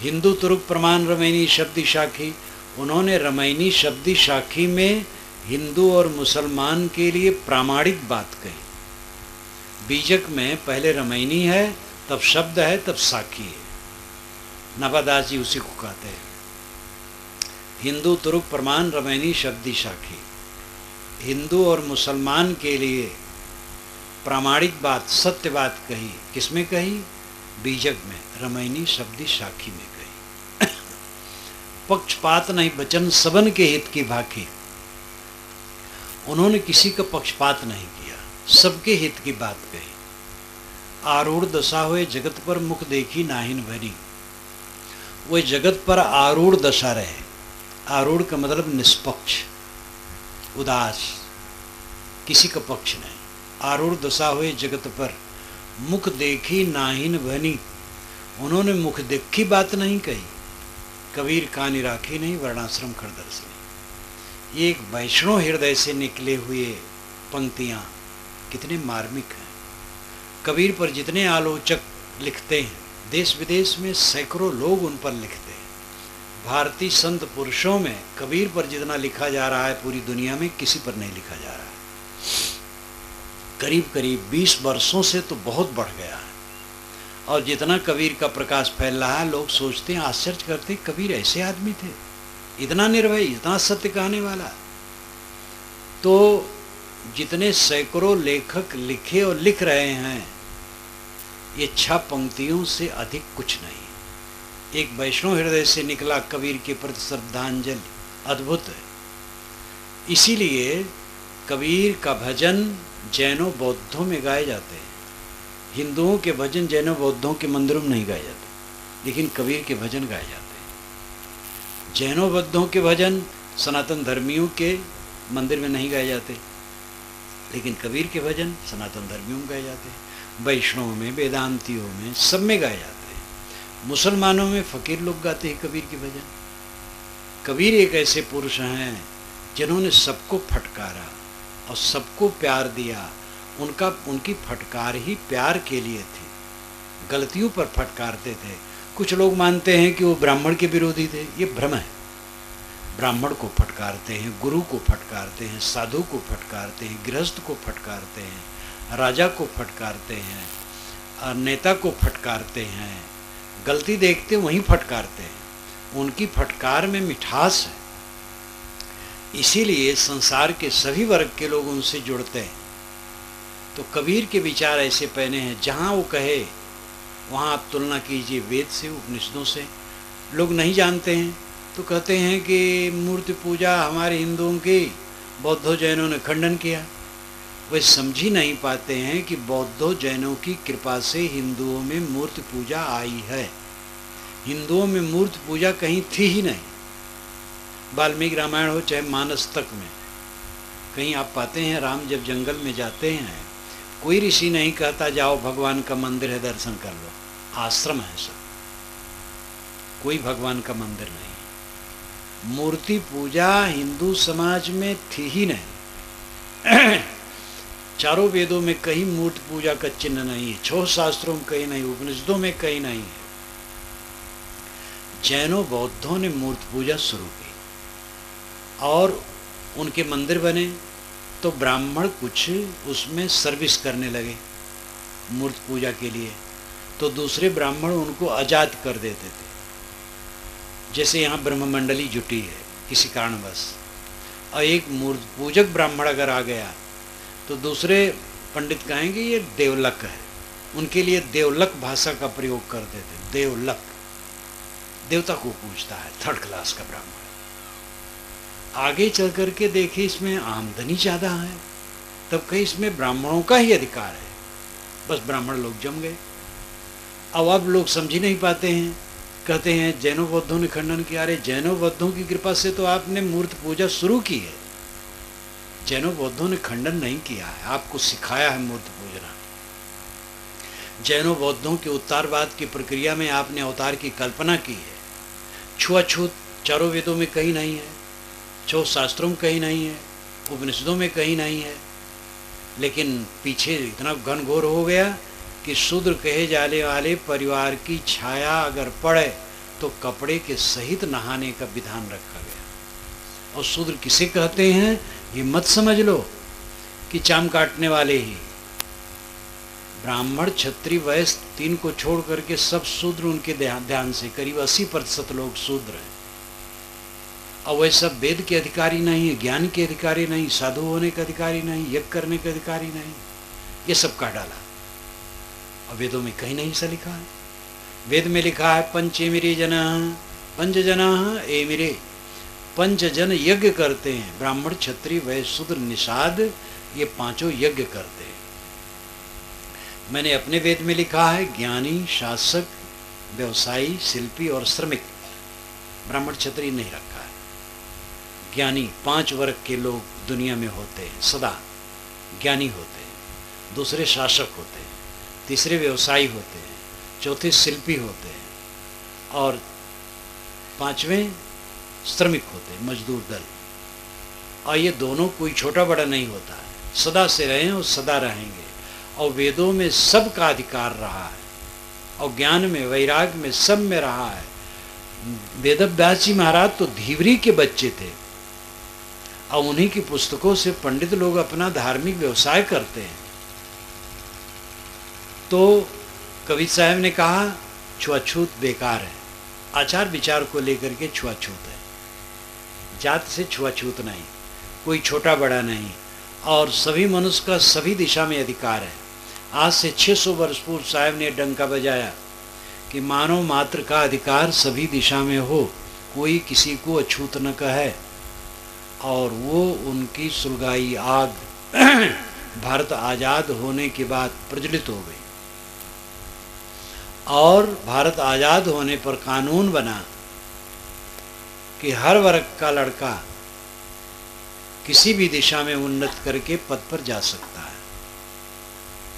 A: हिंदू तुर्क प्रमाण रमैनी शब्दी साखी, उन्होंने रमैनी शब्दी साखी में हिंदू और मुसलमान के लिए प्रामाणिक बात कही। बीजक में पहले रमैनी है, तब शब्द है, तब साखी है। नवादास जी उसी को कहते हैं। हिंदू तुर्क प्रमाण रमैनी शब्दी साखी, हिंदू और मुसलमान के लिए प्रामाणिक बात, सत्य बात कही। किसमें कही? बीजक में, रमैनी शब्दी साखी में कही। पक्षपात नहीं बचन सबन के हित की भाखी, उन्होंने किसी का पक्षपात नहीं किया, सबके हित की बात कही। आरूढ़ दशा हुए जगत पर मुख देखी नाहिन भरी, वो जगत पर आरूढ़ दशा रहे। आरूढ़ का मतलब निष्पक्ष, उदास, किसी का पक्ष नहीं। आरूढ़ दशा हुए जगत पर मुख देखी नाहिन भनी, उन्होंने मुख देखी बात नहीं कही। कबीर कानी राखी नहीं वर्णाश्रम खरदर्शनी। ये एक वैष्णव हृदय से निकले हुए पंक्तियाँ कितने मार्मिक हैं। कबीर पर जितने आलोचक लिखते हैं, देश विदेश में सैकड़ों लोग उन पर लिखते हैं। भारतीय संत पुरुषों में कबीर पर जितना लिखा जा रहा है, पूरी दुनिया में किसी पर नहीं लिखा जा रहा है। करीब करीब 20 वर्षों से तो बहुत बढ़ गया है। और जितना कबीर का प्रकाश फैल रहा है, लोग सोचते हैं, आश्चर्य करते हैं, कबीर ऐसे आदमी थे, इतना निर्भय, इतना सत्य कहने वाला। तो जितने सैकड़ों लेखक लिखे और लिख रहे हैं, ये 6 पंक्तियों से अधिक कुछ नहीं। एक वैष्णव हृदय से निकला कबीर के प्रति श्रद्धांजलि अद्भुत है। इसीलिए कबीर का भजन जैनों बौद्धों में गाए जाते हैं। हिंदुओं के भजन जैनों बौद्धों के मंदिरों में नहीं गाए जाते, लेकिन कबीर के भजन गाए जाते हैं। जैनों बौद्धों के भजन सनातन धर्मियों के मंदिर में नहीं गाए जाते, लेकिन कबीर के भजन सनातन धर्मियों में गाए जाते हैं। वैष्णव में, वेदांतियों में, सब में गाए जाते हैं। मुसलमानों में फ़कीर लोग गाते हैं कबीर के भजन। कबीर एक ऐसे पुरुष हैं जिन्होंने सबको फटकारा और सबको प्यार दिया। उनकी फटकार ही प्यार के लिए थी, गलतियों पर फटकारते थे। कुछ लोग मानते हैं कि वो ब्राह्मण के विरोधी थे, ये भ्रम है। ब्राह्मण को फटकारते हैं, गुरु को फटकारते हैं, साधु को फटकारते हैं, गृहस्थ को फटकारते हैं, राजा को फटकारते हैं, और नेता को फटकारते हैं। गलती देखते वहीं फटकारते हैं। उनकी फटकार में मिठास है, इसीलिए संसार के सभी वर्ग के लोग उनसे जुड़ते हैं। तो कबीर के विचार ऐसे पहने हैं, जहाँ वो कहे वहाँ आप तुलना कीजिए वेद से, उपनिषदों से। लोग नहीं जानते हैं तो कहते हैं कि मूर्ति पूजा हमारे हिंदुओं की बौद्धों जैनों ने खंडन किया। वे समझ ही नहीं पाते हैं कि बौद्धों जैनों की कृपा से हिंदुओं में मूर्ति पूजा आई है। हिंदुओं में मूर्ति पूजा कहीं थी ही नहीं। वाल्मीकि रामायण हो चाहे मानस तक में, कहीं आप पाते हैं राम जब जंगल में जाते हैं, कोई ऋषि नहीं कहता जाओ भगवान का मंदिर है दर्शन कर लो। आश्रम है सब, कोई भगवान का मंदिर नहीं। मूर्ति पूजा हिंदू समाज में थी ही नहीं। चारों वेदों में कहीं मूर्ति पूजा का चिन्ह नहीं है, 6 शास्त्रों में कहीं नहीं, उपनिषदों में कहीं नहीं है। जैनों बौद्धों ने मूर्ति पूजा शुरू की और उनके मंदिर बने, तो ब्राह्मण कुछ उसमें सर्विस करने लगे मूर्ति पूजा के लिए, तो दूसरे ब्राह्मण उनको आज़ाद कर देते थे। जैसे यहाँ ब्रह्ममंडली जुटी है किसी कारणवश, और एक मूर्ति पूजक ब्राह्मण अगर आ गया तो दूसरे पंडित कहेंगे ये देवलक है, उनके लिए देवलक भाषा का प्रयोग करते थे। देवलक देवता को पूजता है, 3rd क्लास का ब्राह्मण। आगे चल करके देखिए इसमें आमदनी ज़्यादा है, तब कहीं इसमें ब्राह्मणों का ही अधिकार है। बस ब्राह्मण लोग जम गए। अब लोग समझ ही नहीं पाते हैं, कहते हैं जैनों बौद्धों ने खंडन किया। अरे जैनों बौद्धों की कृपा से तो आपने मूर्ति पूजा शुरू की है, जैनों बौद्धों ने खंडन नहीं किया है, आपको सिखाया है मूर्ति पूजना। जैनों बौद्धों के उत्तारवाद की प्रक्रिया में आपने अवतार की कल्पना की है। छुआछूत चारों वेदों में कहीं नहीं है, 6 शास्त्रों में कहीं नहीं है, उपनिषदों में कहीं नहीं है। लेकिन पीछे इतना घनघोर हो गया कि शूद्र कहे जाने वाले परिवार की छाया अगर पड़े तो कपड़े के सहित नहाने का विधान रखा गया। और शूद्र किसे कहते हैं ये मत समझ लो कि चाम काटने वाले ही। ब्राह्मण क्षत्रिय वैश्य 3 को छोड़ करके सब शूद्र उनके ध्यान से करीब 80% लोग शूद्र हैं। और वह सब वेद के अधिकारी नहीं है, ज्ञान के अधिकारी नहीं, साधु होने के अधिकारी नहीं, यज्ञ करने के अधिकारी नहीं, ये सब काट डाला। और वेदों में कहीं नहीं ऐसा लिखा है। वेद में लिखा है पंचेमिरे जन, पंचजना एमिरे, 5 जन यज्ञ करते हैं, ब्राह्मण क्षत्रिय वैश्य शूद्र निषाद, ये 5 यज्ञ करते हैं। मैंने अपने वेद में लिखा है ज्ञानी, शासक, व्यवसायी, शिल्पी और श्रमिक। ब्राह्मण क्षत्रिय नहीं रखा है। ज्ञानी 5 वर्ग के लोग दुनिया में होते हैं, सदा ज्ञानी होते हैं, दूसरे शासक होते हैं, तीसरे व्यवसायी होते हैं, चौथे शिल्पी होते हैं और 5वें श्रमिक होते हैं, मजदूर दल। और ये दोनों कोई छोटा बड़ा नहीं होता है, सदा से रहे और सदा रहेंगे। और वेदों में सबका अधिकार रहा है और ज्ञान में, वैराग्य में, सब में रहा है। वेदव्यास जी महाराज तो धीवरी के बच्चे थे और उन्हीं की पुस्तकों से पंडित लोग अपना धार्मिक व्यवसाय करते हैं। तो कवि साहब ने कहा छुआछूत बेकार है, आचार विचार को लेकर के छुआछूत है, जात से छुआछूत नहीं, कोई छोटा बड़ा नहीं, और सभी मनुष्य का सभी दिशा में अधिकार है। आज से 600 वर्ष पूर्व साहब ने डंका बजाया कि मानव मात्र का अधिकार सभी दिशा में हो, कोई किसी को अछूत न कहे। और वो उनकी सुलगाई आग भारत आज़ाद होने के बाद प्रज्वलित हो गई। और भारत आज़ाद होने पर कानून बना कि हर वर्ग का लड़का किसी भी दिशा में उन्नत करके पद पर जा सकता है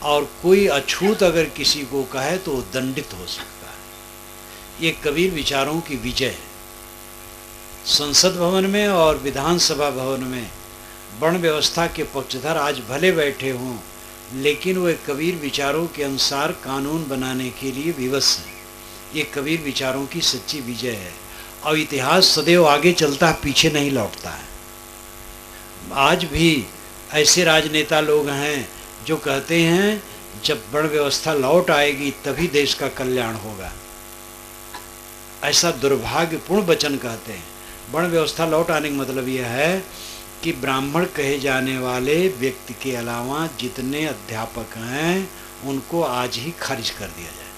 A: और कोई अछूत अगर किसी को कहे तो दंडित हो सकता है। ये कबीर विचारों की विजय है। संसद भवन में और विधानसभा भवन में वर्ण व्यवस्था के पक्षधर आज भले बैठे हों, लेकिन वे कबीर विचारों के अनुसार कानून बनाने के लिए विवश हैं। ये कबीर विचारों की सच्ची विजय है और इतिहास सदैव आगे चलता है, पीछे नहीं लौटता है। आज भी ऐसे राजनेता लोग हैं जो कहते हैं जब वर्ण व्यवस्था लौट आएगी तभी देश का कल्याण होगा। ऐसा दुर्भाग्यपूर्ण वचन कहते हैं। वर्ण व्यवस्था लौट आने का मतलब यह है कि ब्राह्मण कहे जाने वाले व्यक्ति के अलावा जितने अध्यापक हैं उनको आज ही खारिज कर दिया जाए,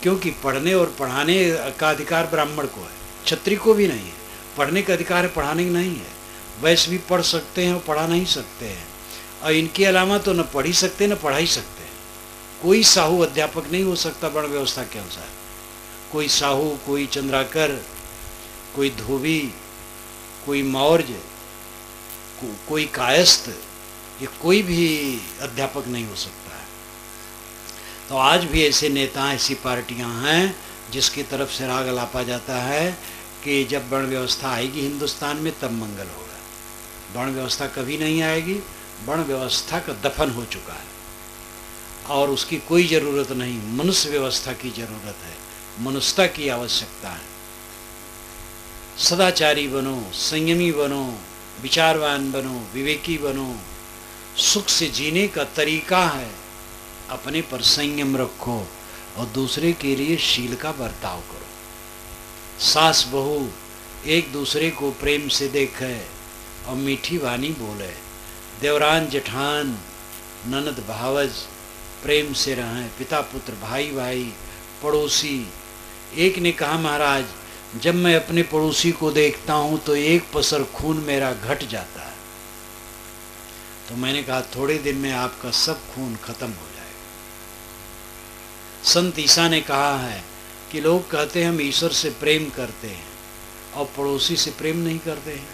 A: क्योंकि पढ़ने और पढ़ाने का अधिकार ब्राह्मण को है, क्षत्रिय को भी नहीं है। पढ़ने का अधिकार है, पढ़ाने का नहीं है। वैश्य भी पढ़ सकते हैं और पढ़ा नहीं सकते हैं, और इनके अलावा तो न पढ़ ही सकते न पढ़ा ही सकते हैं। कोई साहू अध्यापक नहीं हो सकता वर्ण व्यवस्था के अनुसार। कोई साहू, कोई चंद्राकर, कोई धोबी, कोई मौर्य, कोई कायस्थ, ये कोई भी अध्यापक नहीं हो सकता है। तो आज भी ऐसे नेता, ऐसी पार्टियां हैं जिसकी तरफ से राग लापा जाता है कि जब वर्ण व्यवस्था आएगी हिंदुस्तान में तब मंगल होगा। वर्ण व्यवस्था कभी नहीं आएगी। वर्ण व्यवस्था का दफन हो चुका है और उसकी कोई ज़रूरत नहीं। मनुष्य व्यवस्था की ज़रूरत है, मनुष्यता की आवश्यकता है। सदाचारी बनो, संयमी बनो, विचारवान बनो, विवेकी बनो। सुख से जीने का तरीका है अपने पर संयम रखो और दूसरे के लिए शील का बर्ताव करो। सास बहू एक दूसरे को प्रेम से देखे और मीठी वाणी बोले। देवरान जेठान, ननद भावज प्रेम से रहें। पिता पुत्र, भाई भाई, पड़ोसी। एक ने कहा महाराज जब मैं अपने पड़ोसी को देखता हूँ तो एक पसर खून मेरा घट जाता है। तो मैंने कहा थोड़े दिन में आपका सब खून खत्म हो जाएगा। संत ईसा ने कहा है कि लोग कहते हैं हम ईश्वर से प्रेम करते हैं और पड़ोसी से प्रेम नहीं करते हैं।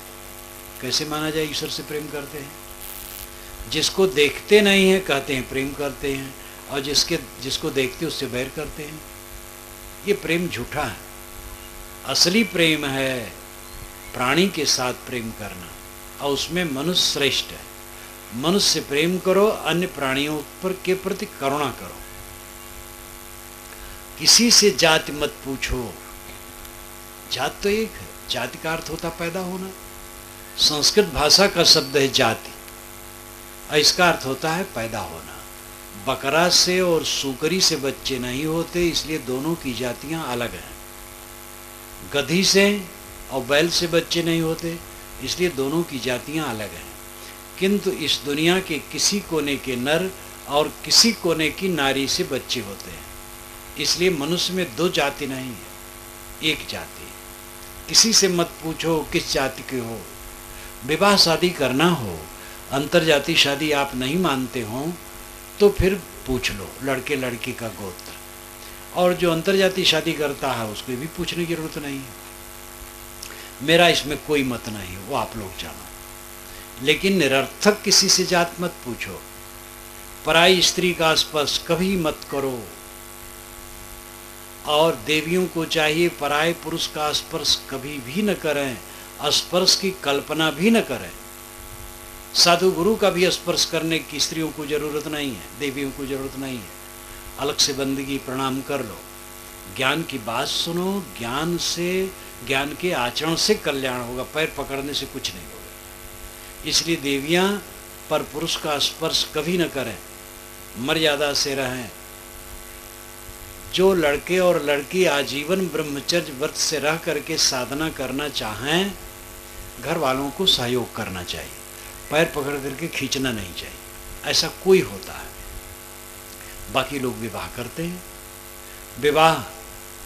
A: कैसे माना जाए ईश्वर से प्रेम करते हैं? जिसको देखते नहीं हैं कहते हैं प्रेम करते हैं, और जिसको देखते उससे बैर करते हैं। ये प्रेम झूठा है। असली प्रेम है प्राणी के साथ प्रेम करना, और उसमें मनुष्य श्रेष्ठ है। मनुष्य से प्रेम करो, अन्य प्राणियों पर के प्रति करुणा करो। किसी से जाति मत पूछो। जात तो एक है, जाति का अर्थ होता पैदा होना। संस्कृत भाषा का शब्द है जाति, और इसका अर्थ होता है पैदा होना। बकरा से और सूकरी से बच्चे नहीं होते, इसलिए दोनों की जातियां अलग हैं। गधी से और बैल से बच्चे नहीं होते, इसलिए दोनों की जातियां अलग हैं। किंतु इस दुनिया के किसी कोने के नर और किसी कोने की नारी से बच्चे होते हैं, इसलिए मनुष्य में दो जाति नहीं है, एक जाति। किसी से मत पूछो किस जाति के हो। विवाह शादी करना हो, अंतरजाति शादी आप नहीं मानते हो तो फिर पूछ लो लड़के लड़की का गोत्र, और जो अंतरजाति शादी करता है उसको भी पूछने की जरूरत नहीं है। मेरा इसमें कोई मत नहीं, वो आप लोग जानो। लेकिन निरर्थक किसी से जात मत पूछो। पराई स्त्री का स्पर्श कभी मत करो, और देवियों को चाहिए पराये पुरुष का स्पर्श कभी भी न करें, स्पर्श की कल्पना भी न करें। साधु गुरु का भी स्पर्श करने की स्त्रियों को जरूरत नहीं है, देवियों को जरूरत नहीं है। अलग से बंदगी प्रणाम कर लो, ज्ञान की बात सुनो, ज्ञान से, ज्ञान के आचरण से कल्याण होगा, पैर पकड़ने से कुछ नहीं होगा। इसलिए देवियां पर पुरुष का स्पर्श कभी न करें, मर्यादा से रहें। जो लड़के और लड़की आजीवन ब्रह्मचर्य व्रत से रह करके साधना करना चाहें, घर वालों को सहयोग करना चाहिए, पैर पकड़ करके खींचना नहीं चाहिए। ऐसा कोई होता है। बाकी लोग विवाह करते हैं, विवाह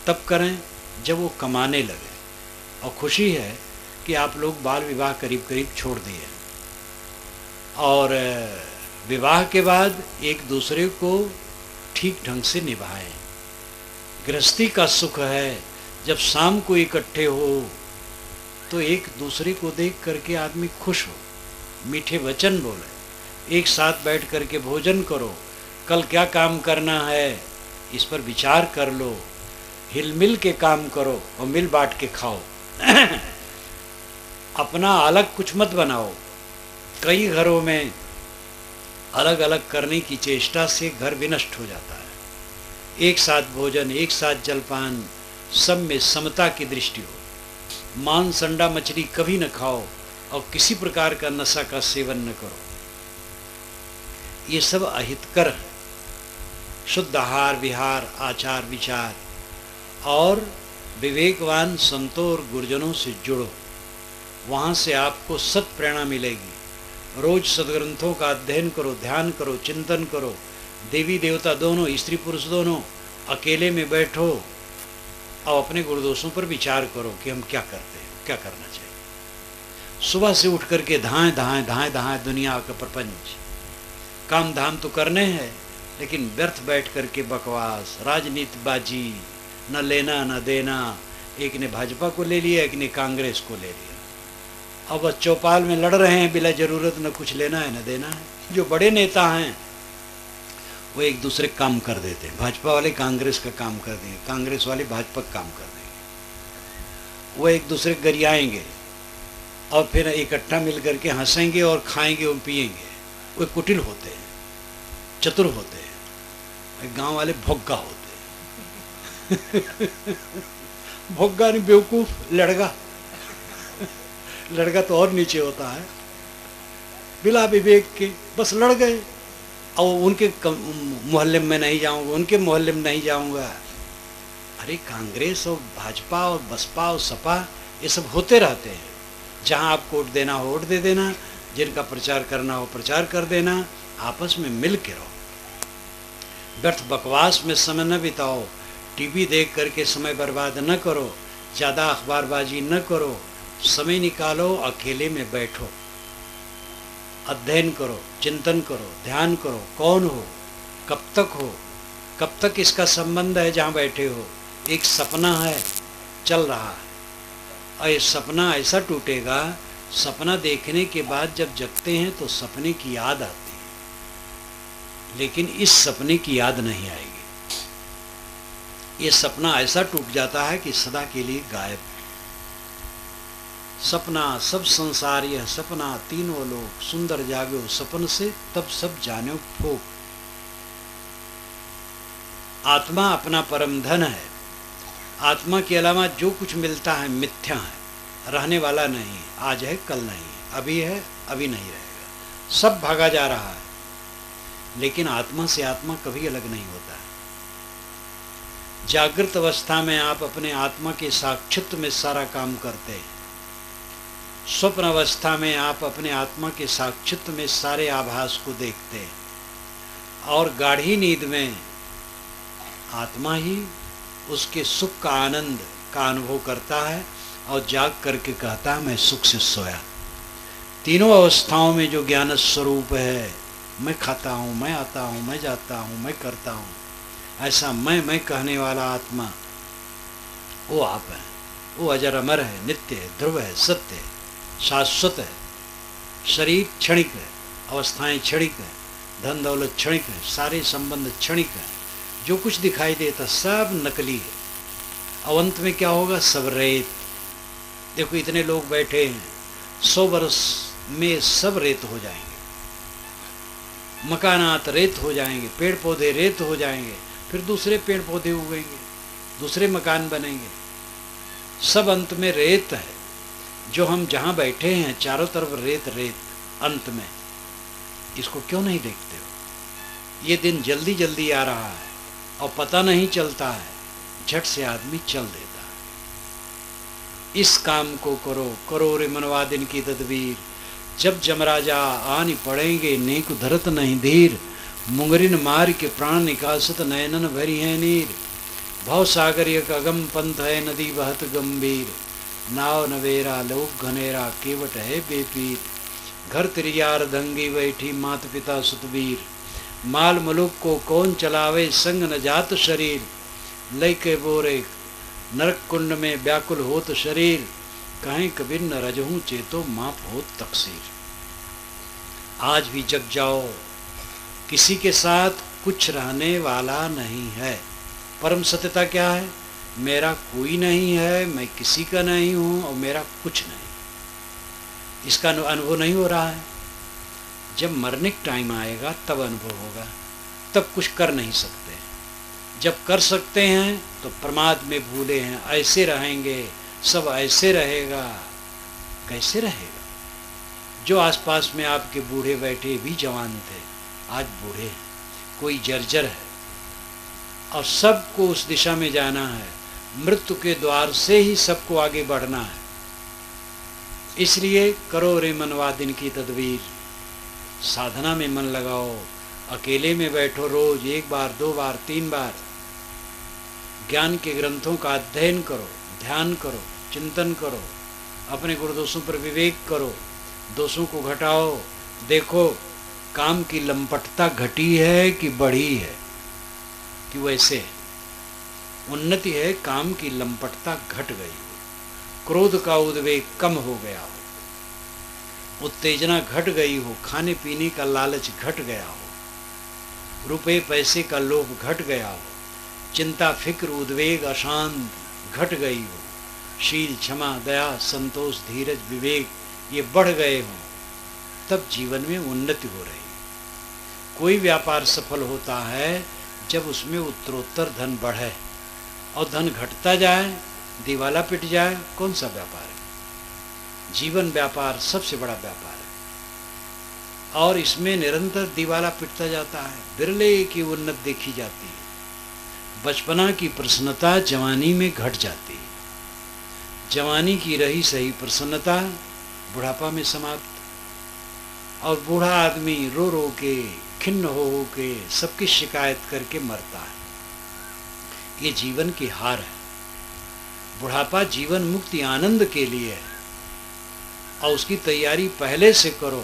A: तब करें जब वो कमाने लगे, और खुशी है कि आप लोग बाल विवाह करीब करीब छोड़ दिए, और विवाह के बाद एक दूसरे को ठीक ढंग से निभाएं। गृहस्थी का सुख है जब शाम को इकट्ठे हो तो एक दूसरे को देख करके आदमी खुश हो, मीठे वचन बोले, एक साथ बैठ करके भोजन करो, कल क्या काम करना है इस पर विचार कर लो, हिल मिल के काम करो और मिल बांट के खाओ। अपना अलग कुछ मत बनाओ। कई घरों में अलग अलग करने की चेष्टा से घर विनष्ट हो जाता है। एक साथ भोजन, एक साथ जलपान, सब में समता की दृष्टि हो। मांस अंडा मछली कभी न खाओ, और किसी प्रकार का नशा का सेवन न करो, ये सब अहितकर है। शुद्ध आहार विहार, आचार विचार, और विवेकवान संतों और गुरुजनों से जुड़ो, वहाँ से आपको सत प्रेरणा मिलेगी। रोज सदग्रंथों का अध्ययन करो, ध्यान करो, चिंतन करो, देवी देवता दोनों, स्त्री पुरुष दोनों। अकेले में बैठो और अपने गुरुदोषों पर विचार करो कि हम क्या करते हैं, क्या करना चाहिए। सुबह से उठ करके धाएं धाएं धाएं धाएं दुनिया का प्रपंच, काम धाम तो करने हैं, लेकिन व्यर्थ बैठ करके बकवास, राजनीतिबाजी, न लेना न देना। एक ने भाजपा को ले लिया, एक ने कांग्रेस को ले लिया। अब चौपाल में लड़ रहे हैं बिला जरूरत, न कुछ लेना है न देना है। जो बड़े नेता हैं वो एक दूसरे काम कर देते हैं। भाजपा वाले कांग्रेस का काम कर देंगे, कांग्रेस वाले भाजपा का काम कर देंगे। वो एक दूसरे गरियाएंगे और फिर इकट्ठा मिल करके हंसेंगे और खाएंगे और पिएंगे। वो कुटिल होते हैं, चतुर होते हैं। गांव वाले भोग्गा होते हैं। भोग्गा नहीं, बेवकूफ, लड़का। लड़का तो और नीचे होता है, बिला विवेक के बस लड़ गए। और उनके मोहल्ले में नहीं जाऊंगा, उनके मोहल्ले में नहीं जाऊंगा। अरे कांग्रेस और भाजपा और बसपा और सपा ये सब होते रहते हैं। जहां आप वोट देना हो वोट दे देना, जिनका प्रचार करना हो प्रचार कर देना, आपस में मिल के रहो। व्यर्थ बकवास में समय न बिताओ, टीवी देख करके समय बर्बाद न करो, ज़्यादा अखबारबाजी न करो। समय निकालो, अकेले में बैठो, अध्ययन करो, चिंतन करो, ध्यान करो। कौन हो, कब तक हो, कब तक इसका संबंध है जहाँ बैठे हो। एक सपना है चल रहा है, और ये सपना ऐसा टूटेगा, सपना देखने के बाद जब जगते हैं तो सपने की याद आती है, लेकिन इस सपने की याद नहीं आएगी। ये सपना ऐसा टूट जाता है कि सदा के लिए गायब। सपना सब संसार यह सपना, तीनों लोग सुंदर जागो सपन से, तब सब जानो फोक। आत्मा अपना परम धन है। आत्मा के अलावा जो कुछ मिलता है मिथ्या है, रहने वाला नहीं। आज है कल नहीं, अभी है अभी नहीं रहेगा, सब भागा जा रहा है। लेकिन आत्मा से आत्मा कभी अलग नहीं होता। जागृत अवस्था में आप अपने आत्मा के साक्षित्व में सारा काम करते हैं। स्वप्न अवस्था में आप अपने आत्मा के साक्षित्व में सारे आभास को देखते हैं। और गाढ़ी नींद में आत्मा ही उसके सुख का आनंद का अनुभव करता है और जाग करके कहता है मैं सुख से सोया। तीनों अवस्थाओं में जो ज्ञान स्वरूप है, मैं खाता हूँ, मैं आता हूँ, मैं जाता हूँ, मैं करता हूँ, ऐसा मैं कहने वाला आत्मा वो आप है। वो अजर अमर है, नित्य है, ध्रुव है, सत्य है, शाश्वत है। शरीर क्षणिक है, अवस्थाएं क्षणिक है, धन दौलत क्षणिक है, सारे संबंध क्षणिक है। जो कुछ दिखाई देता सब नकली है। अवंत में क्या होगा? सब रेत। देखो इतने लोग बैठे हैं, 100 वर्ष में सब रेत हो जाएंगे, मकानात रेत हो जाएंगे, पेड़ पौधे रेत हो जाएंगे, फिर दूसरे पेड़ पौधे उगेंगे, दूसरे मकान बनेंगे, सब अंत में रेत है। जो हम जहाँ बैठे हैं चारों तरफ रेत रेत, अंत में इसको क्यों नहीं देखते हो? ये दिन जल्दी जल्दी आ रहा है और पता नहीं चलता है, झट से आदमी चल देता है। इस काम को करो, करो रे मनवा दिन की तदबीर, जब जमराजा आनी पड़ेंगे नेक धरत नहीं धीर। मुंगरिन मार के प्राण निकासत नयनन भरी है नीर। भव सागर एक अगम पंथ है नदी बहत गंभीर। नाव नवेरा लोक घनेरा केवट है बेपीर। घर तिरियार धंगी बैठी मात पिता सुतबीर। माल मुलुक को कौन चलावे संग न जात शरीर। लय के बोरे नरक कुंड में व्याकुल होत शरीर। कहीं कबीर न रजहूँ चेतो माप होत तकसीर। आज भी जग जाओ, किसी के साथ कुछ रहने वाला नहीं है। परम सत्यता क्या है? मेरा कोई नहीं है, मैं किसी का नहीं हूँ और मेरा कुछ नहीं। इसका अनुभव नहीं हो रहा है। जब मरने का टाइम आएगा तब अनुभव होगा, तब कुछ कर नहीं सकते। जब कर सकते हैं तो प्रमाद में भूले हैं, ऐसे रहेंगे, सब ऐसे रहेगा। कैसे रहेगा? जो आसपास में आपके बूढ़े बैठे भी जवान थे, आज बूढ़े हैं, कोई जर्जर है, और सबको उस दिशा में जाना है। मृत्यु के द्वार से ही सबको आगे बढ़ना है। इसलिए करो रे मनवा दिन की तदबीर। साधना में मन लगाओ, अकेले में बैठो, रोज 1 बार 2 बार 3 बार ज्ञान के ग्रंथों का अध्ययन करो, ध्यान करो, चिंतन करो, अपने गुण दोषों पर विवेक करो, दोषों को घटाओ। देखो काम की लंपटता घटी है कि बढ़ी है, कि वैसे उन्नति है, काम की लंपटता घट गई हो, क्रोध का उद्वेग कम हो गया हो, उत्तेजना घट गई हो, खाने पीने का लालच घट गया हो, रुपए पैसे का लोभ घट गया हो, चिंता फिक्र उद्वेग अशांत घट गई हो, शील क्षमा दया संतोष धीरज विवेक ये बढ़ गए हों, तब जीवन में उन्नति हो रही। कोई व्यापार सफल होता है जब उसमें उत्तरोत्तर धन बढ़े, और धन घटता जाए, दिवाला पिट जाए, कौन सा व्यापार है? जीवन व्यापार सबसे बड़ा व्यापार है, और इसमें निरंतर दिवाला पिटता जाता है। बिरले की उन्नति देखी जाती है। बचपना की प्रसन्नता जवानी में घट जाती है, जवानी की रही सही प्रसन्नता बुढ़ापा में समाप्त, और बूढ़ा आदमी रो रो के खिन्न हो के सबकी शिकायत करके मरता है। ये जीवन की हार है। बुढ़ापा जीवन मुक्ति आनंद के लिए है, और उसकी तैयारी पहले से करो।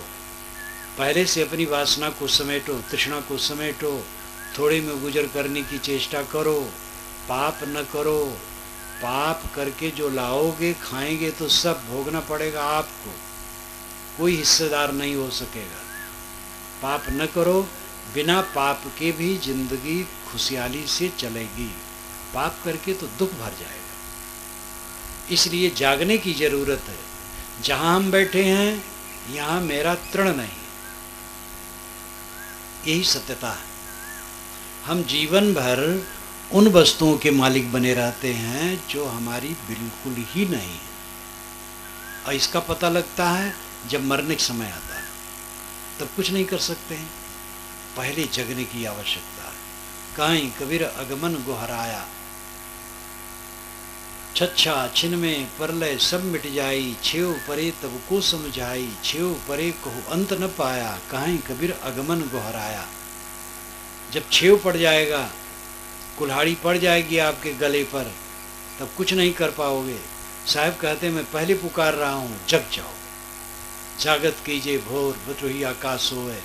A: पहले से अपनी वासना को समेटो, तृष्णा को समेटो, थोड़े में गुजर करने की चेष्टा करो, पाप न करो। पाप करके जो लाओगे खाएंगे तो सब भोगना पड़ेगा आपको, कोई हिस्सेदार नहीं हो सकेगा। पाप न करो, बिना पाप के भी जिंदगी खुशहाली से चलेगी। पाप करके तो दुख भर जाएगा। इसलिए जागने की जरूरत है। जहां हम बैठे हैं यहां मेरा तृण नहीं, यही सत्यता है। हम जीवन भर उन वस्तुओं के मालिक बने रहते हैं जो हमारी बिल्कुल ही नहीं है, और इसका पता लगता है जब मरने का समय आता है, तब कुछ नहीं कर सकते हैं। पहले जगने की आवश्यकता है। काई कबीर अगमन गुहराया, छच्छा छिन में परलय सब मिट जाई, छेव परे तब को समझाई, छेव परे को अंत न पाया, काई कबीर अगमन गुहराया। जब छेव पड़ जाएगा, कुल्हाड़ी पड़ जाएगी आपके गले पर, तब कुछ नहीं कर पाओगे। साहब कहते मैं पहले पुकार रहा हूँ, जग जाओ। जागत कीजिए भोर बटोही आकाश होए,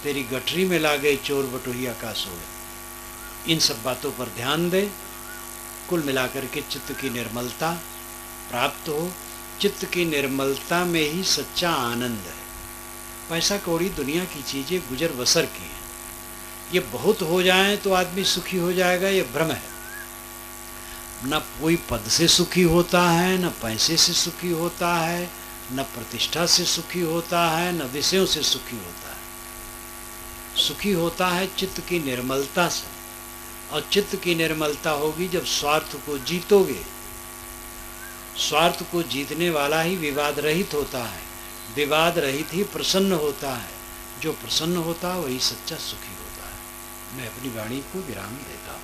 A: तेरी गठरी में लागे चोर बटोही आकाश होए। इन सब बातों पर ध्यान दें। कुल मिलाकर के चित्त की निर्मलता प्राप्त हो। चित्त की निर्मलता में ही सच्चा आनंद है। पैसा कौड़ी दुनिया की चीज़ें गुजर बसर की हैं। ये बहुत हो जाए तो आदमी सुखी हो जाएगा, ये भ्रम है। न कोई पद से सुखी होता है, न पैसे से सुखी होता है, न प्रतिष्ठा से सुखी होता है, न विषयों से सुखी होता है। सुखी होता है चित्त की निर्मलता से, और चित्त की निर्मलता होगी जब स्वार्थ को जीतोगे। स्वार्थ को जीतने वाला ही विवाद रहित होता है, विवाद रहित ही प्रसन्न होता है। जो प्रसन्न होता है वही सच्चा सुखी होता है। मैं अपनी वाणी को विराम देता हूँ।